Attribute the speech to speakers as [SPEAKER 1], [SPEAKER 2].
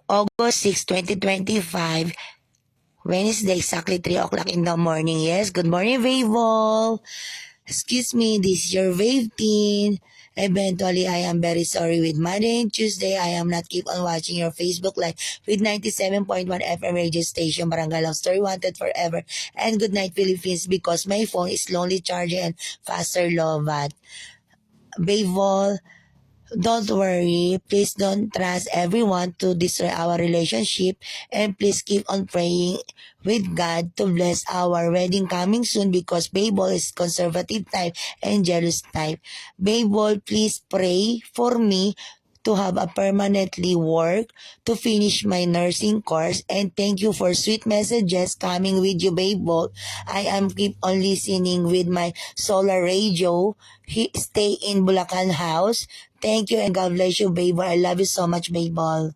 [SPEAKER 1] August 6, 2025, Wednesday, exactly 3 o'clock in the morning. Yes, good morning, Vable. Excuse me, this is your Wave Teen. Eventually, I am very sorry with Monday and Tuesday. I am not keep on watching your Facebook Live with 97.1 FM radio station, Barangay Love Story Wanted Forever, and Good Night Philippines because my phone is slowly charging and faster lovat. Bavol, don't worry. Please don't trust everyone to destroy our relationship, and please keep on praying with God to bless our wedding coming soon because Babel is conservative type and jealous type. Babel, please pray for me to have a permanently work to finish my nursing course, and thank you for sweet messages coming with you, Babel. I am keep on listening with my solar radio. Stay in Bulacan house. Thank you and God bless you, Babel. I love you so much, Babel.